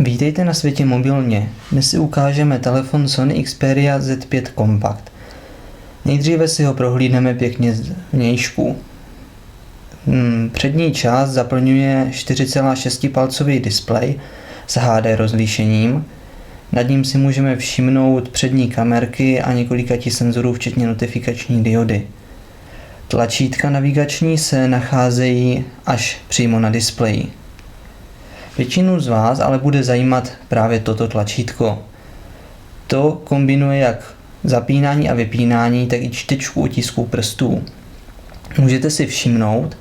Vítejte na světě mobilně. Dnes si ukážeme telefon Sony Xperia Z5 Compact. Nejdříve si ho prohlídneme pěkně z vnějšku. Přední část zaplňuje 4,6 palcový displej s HD rozlišením. Nad ním si můžeme všimnout přední kamerky a několika senzorů včetně notifikační diody. Tlačítka navigační se nacházejí až přímo na displeji. Většinu z vás ale bude zajímat právě toto tlačítko. To kombinuje jak zapínání a vypínání, tak i čtečku otisků prstů. Můžete si všimnout,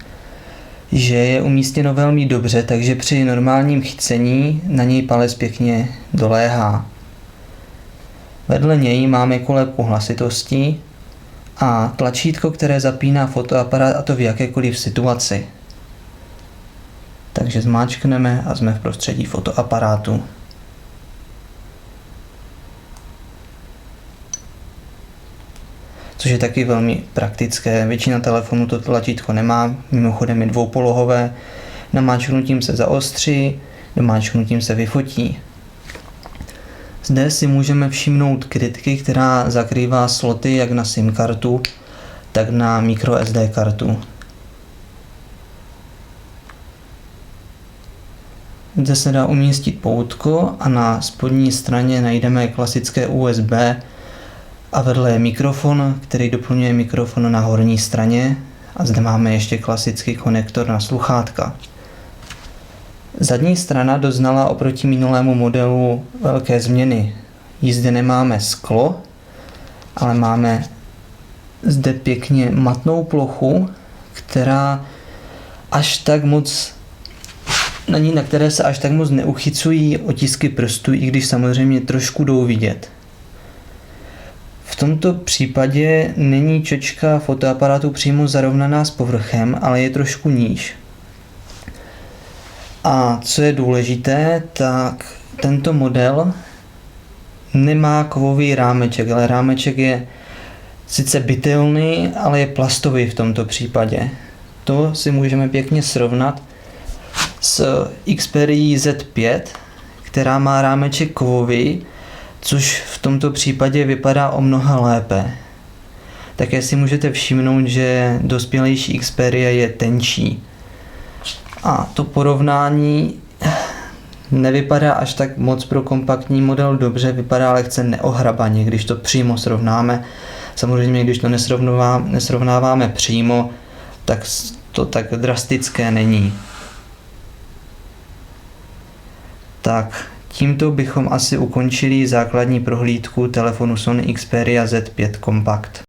že je umístěno velmi dobře, takže při normálním chycení na něj palec pěkně doléhá. Vedle něj máme kolébku hlasitosti a tlačítko, které zapíná fotoaparát, a to v jakékoliv situaci. Takže zmáčkneme a jsme v prostředí fotoaparátu. Což je taky velmi praktické. Většina telefonů to tlačítko nemá, mimochodem je dvoupolohové. Namáčknutím se zaostří, domáčknutím se vyfotí. Zde si můžeme všimnout krytky, která zakrývá sloty jak na SIM kartu, tak na microSD kartu. Zde se dá umístit poutko a na spodní straně najdeme klasické USB a vedle je mikrofon, který doplňuje mikrofon na horní straně, a zde máme ještě klasický konektor na sluchátka. Zadní strana doznala oproti minulému modelu velké změny. Zde nemáme sklo, ale máme zde pěkně matnou plochu, která až tak moc na které se až tak moc neuchycují otisky prstů, i když samozřejmě trošku jdou vidět. V tomto případě není čočka fotoaparátu přímo zarovnaná s povrchem, ale je trošku níž. A co je důležité, tak tento model nemá kovový rámeček, ale rámeček je sice bytelný, ale je plastový v tomto případě. To si můžeme pěkně srovnat s Xperií Z5, která má rámeček kovový, což v tomto případě vypadá o mnoho lépe. Také si můžete všimnout, že dospělejší Xperia je tenčí. A to porovnání nevypadá až tak moc pro kompaktní model dobře, vypadá lehce neohrabaně, když to přímo srovnáme. Samozřejmě, když to nesrovnáváme přímo, tak to tak drastické není. Tak, tímto bychom asi ukončili základní prohlídku telefonu Sony Xperia Z5 Compact.